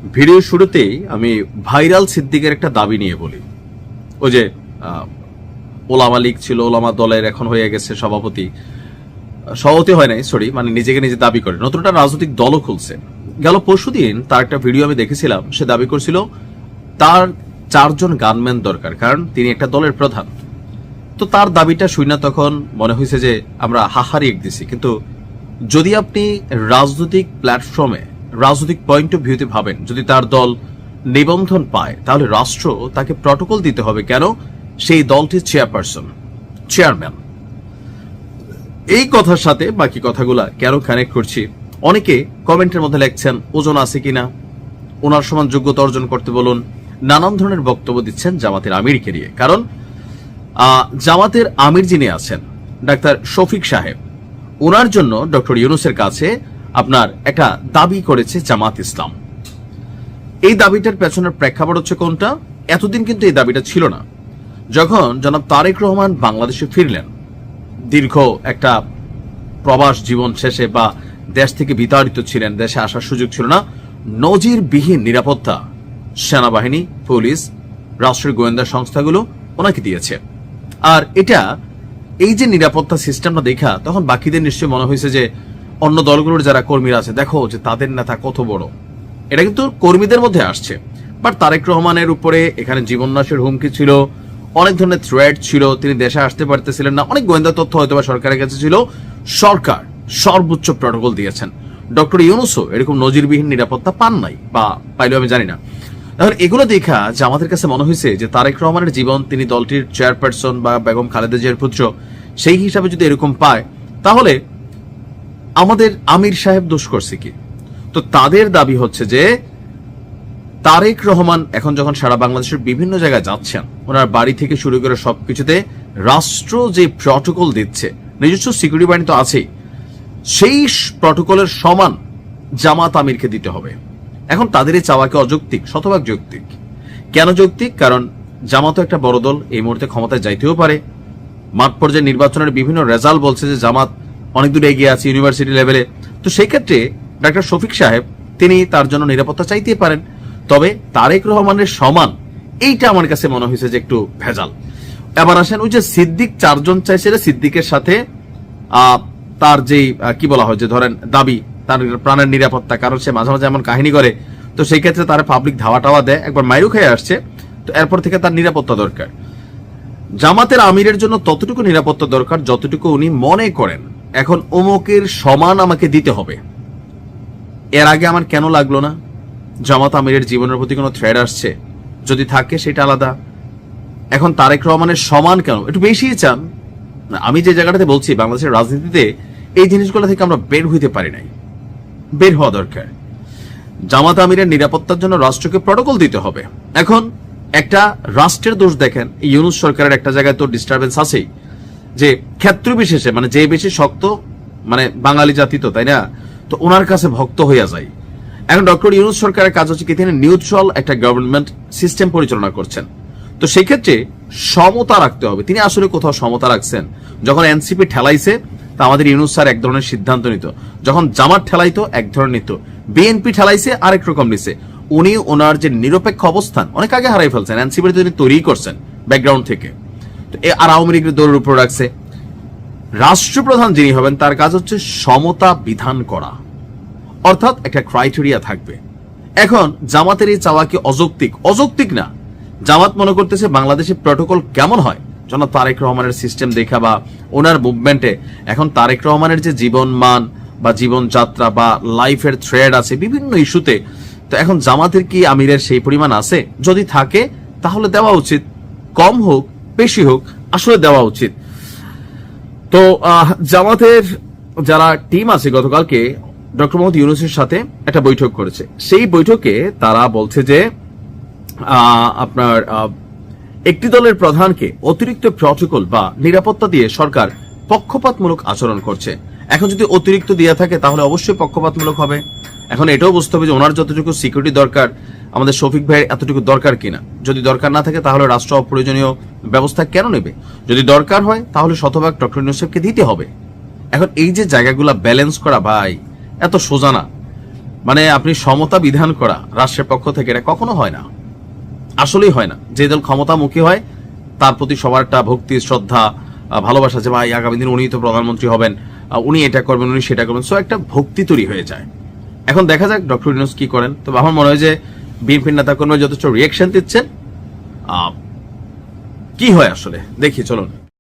Video শুরুতেই আমি viral সিদ্দিকের একটা দাবি নিয়ে বলি। ওই যে ওলামা লীগ ছিল, ওলামা দলের এখন হয়ে গেছে সভাপতি হয় নাই, সরি, মানে নিজেকে নিজে দাবি করে নতুন একটা রাজনৈতিক দলও খুলছে। গেল পরশুদিন তার একটা ভিডিও আমি দেখেছিলাম, সে দাবি করছিল তার 4 জন গানম্যান দরকার, কারণ তিনি একটা দলের প্রধান। তো তার দাবিটা শুনে তখন মনে হয়েছে যে আমরা হাহারি এক দিছি, কিন্তু যদি আপনি রাজনৈতিক প্ল্যাটফর্মে রাজনৈতিক পয়েন্ট অফ ভিউতে ভাবেন, যদি তার দল নিবন্ধন পায় তাহলে রাষ্ট্র তাকে প্রটোকল দিতে হবে কেন সেই দলটির চেয়ারম্যান। এই কথার সাথে বাকি কথাগুলা কেন কানেক্ট করছি, অনেকে কমেন্টের মধ্যে লিখছেন ওজন আছে কিনা, ওনার সমান যোগ্যতা অর্জন করতে বলুন, নানান ধরনের বক্তব্য দিচ্ছেন জামাতের আমিরকে নিয়ে। কারণ জামাতের আমির যিনি আছেন ডাক্তার শফিক সাহেব, ওনার জন্য ডক্টর ইউনূসের কাছে আপনার একটা দাবি করেছে জামাত ইসলাম। এই দাবিটার পেছনের প্রেক্ষাপট হচ্ছে কোনটা, এতদিন কিন্তু এই দাবিটা ছিল না। যখন জনাব তারেক রহমান বাংলাদেশে ফিরলেন, দীর্ঘ একটা প্রবাস জীবন শেষে বা দেশ থেকে বিতাড়িত ছিলেন, দেশে আসার সুযোগ ছিল না, নজিরবিহীন নিরাপত্তা সেনাবাহিনী, পুলিশ, রাষ্ট্রের গোয়েন্দা সংস্থাগুলো ওনাকে দিয়েছে। আর এটা এই যে নিরাপত্তা সিস্টেমটা দেখা তখন বাকিদের নিশ্চয়ই মনে হয়েছে যে অন্য দলগুলোর যারা কর্মীরা আছে, দেখো যে তাদের নেতা কত বড়। এটা কিন্তু কর্মীদের মধ্যে আসছে। বাট তারেক রহমানের উপরে এখানে জীবননাশের হুমকি ছিল, অনেক ধরনের থ্রেট ছিল, তিনি দেশে আসতে পারতেছিলেন না, অনেক গোয়েন্দা তথ্য হয়তো বা সরকারের কাছে ছিল। সরকার সর্বোচ্চ প্রটোকল দিয়েছেন। ডক্টর ইউনূসও এরকম নজিরবিহীন নিরাপত্তা পান নাই, বা পাইলেও আমি জানি না। এখন এগুলো দেখা যে আমাদের কাছে মনে হয়েছে যে তারেক রহমানের জীবন, তিনি দলটির চেয়ারপারসন বা বেগম খালেদা জিয়ার পুত্র, সেই হিসাবে যদি এরকম পায় তাহলে আমাদের আমির সাহেব দোষ করছে কি? তো তাদের দাবি হচ্ছে যে তারেক রহমান এখন যখন সারা বাংলাদেশের বিভিন্ন জায়গায় যাচ্ছেন, ওনার বাড়ি থেকে শুরু করে সবকিছুতে রাষ্ট্র যে প্রটোকল দিচ্ছে, নিজস্ব সিকিউরিটি বাহিনী তো আছেই, সেই প্রটোকলের সমান জামাত আমিরকে দিতে হবে। এখন তাদের এই চাওয়াকে অযৌক্তিক, শতভাগ যৌক্তিক। কেন যৌক্তিক? কারণ জামাতও একটা বড় দল, এই মুহূর্তে ক্ষমতায় যাইতেও পারে। মাঠ পর্যায়ে নির্বাচনের বিভিন্ন রেজাল্ট বলছে যে জামাত অনেক দূর এগিয়ে আছে ইউনিভার্সিটি লেভেলে। তো সেই ক্ষেত্রে ডাক্তার শফিক সাহেব তিনি তার জন্য নিরাপত্তা চাইতেই পারেন। তবে তারেক রহমানের সমান, এইটা আমার কাছে মনে হয়েছে যে একটু ভেজাল। এবার আসেন, ওই যে সিদ্দিক 4 জন চাইছিল, সিদ্দিকের সাথে তার যেই কি বলা হয় যে ধরেন দাবি তার প্রাণের নিরাপত্তা, কারণ সে মাঝে মাঝে এমন কাহিনী করে, তো সেই ক্ষেত্রে তার পাবলিক ধাওয়া টাওয়া দেয়, একবার মাইরু খেয়ে আসছে, তো এরপর থেকে তার নিরাপত্তা দরকার। জামাতের আমিরের জন্য ততটুকু নিরাপত্তা দরকার যতটুকু উনি মনে করেন এখন অমুকের সমান আমাকে দিতে হবে। এর আগে আমার কেন লাগলো না? জামাত আমিরের জীবনের প্রতি কোনো থ্রেড আসছে? যদি থাকে সেটা আলাদা। এখন তারেক রহমানের সমান কেন? একটু বেশি চান। আমি যে জায়গাটাতে বলছি, বাংলাদেশের রাজনীতিতে এই জিনিসগুলো থেকে আমরা বের হইতে পারি নাই, বের হওয়া দরকার। জামাত আমিরের নিরাপত্তার জন্য রাষ্ট্রকে প্রটোকল দিতে হবে। এখন একটা রাষ্ট্রের দোষ দেখেন, ইউনূস সরকারের একটা জায়গায় তো ডিস্টারবেন্স আছেই, যে ক্ষেত্র বিশেষে মানে যে বেশি শক্ত, মানে বাঙালি জাতি তো, তাই না, তো ওনার কাছে ভক্ত হইয়া যায়। এখন ডক্টর ইউনূস সরকারের কাজ হচ্ছে কি, তিনি নিউট্রাল একটা গভর্নমেন্ট সিস্টেম পরিচালনা করছেন। তো সেই ক্ষেত্রে সমতা রাখতে হবে। তিনি আসলে কোথাও সমতা রাখছেন? যখন এনসিপি ঠেলাইছে তা আমাদের ইউনূস স্যার এক ধরনের সিদ্ধান্ত নিত, যখন জামাত ঠেলাইতো এক ধরনের নিত, বিএনপি ঠেলাইছে আরেক রকম নিছে। উনি ওনার যে নিরপেক্ষ অবস্থান অনেক আগে হারাই ফেলছেন, এনসিপি তিনি তৈরি করছেন ব্যাকগ্রাউন্ড থেকে, আর আওয়ামী লীগের দৌড়ের উপর রাখছে। রাষ্ট্রপ্রধান যিনি হবেন তার কাজ হচ্ছে সমতা বিধান করা, অর্থাৎ একটা ক্রাইটেরিয়া থাকবে। এখন জামাতের এই চাওয়া কি অযৌক্তিক? অযৌক্তিক না। জামাত মনে করতেছে বাংলাদেশের প্রটোকল কেমন হয় জনাব তারেক রহমানের সিস্টেম দেখা বা ওনার মুভমেন্টে, এখন তারেক রহমানের যে জীবনমান বা জীবনযাত্রা বা লাইফের থ্রেড আছে বিভিন্ন ইস্যুতে, তো এখন জামাতের কি আমিরের সেই পরিমাণ আছে? যদি থাকে তাহলে দেওয়া উচিত, কম হোক বেশি হোক, আসলে দেওয়া উচিত। তো জামাতের যারা টিম আছে গতকালকে ডক্টর মোহাম্মদ ইউনূসের সাথে একটা বৈঠক করেছে। সেই বৈঠকে তারা বলছে যে আপনার একটি দলের প্রধানকে অতিরিক্ত প্রটোকল বা নিরাপত্তা দিয়ে সরকার পক্ষপাতমূলক আচরণ করছে। এখন যদি অতিরিক্ত দিয়ে থাকে তাহলে অবশ্যই পক্ষপাতমূলক হবে। এখন এটাও বুঝতে হবে যে ওনার যতটুকু সিকিউরিটি দরকার আমাদের শফিক ভাইয়ের এতটুকু দরকার কিনা। যদি দরকার না থাকে তাহলে রাষ্ট্র অপ্রয়োজনীয় ব্যবস্থা কেন নেবে? যদি দরকার হয় তাহলে শতভাগ ডক্টর ইউনূসকে দিতে হবে। এখন এই যে জায়গাগুলা ব্যালেন্স করা ভাই এত সোজা না। মানে আপনি সমতা বিধান করা রাষ্ট্রের পক্ষ থেকে এটা কখনো হয় না, আসলেই হয় না। যে দল ক্ষমতামুখী হয় তার প্রতি সবার একটা ভক্তি, শ্রদ্ধা, ভালোবাসা, যে ভাই আগামী দিন উনি তো প্রধানমন্ত্রী হবেন, উনি এটা করবেন, উনি সেটা করবেন, সো একটা ভক্তি তৈরি হয়ে যায়। এখন দেখা যাক ডক্টর ইউনূস কি করেন। তবে আমার মনে হয় যে বিএনপির নেতা কর্মী যথেষ্ট রিয়েকশন দিচ্ছেন, কি হয় আসলে দেখি, চলুন।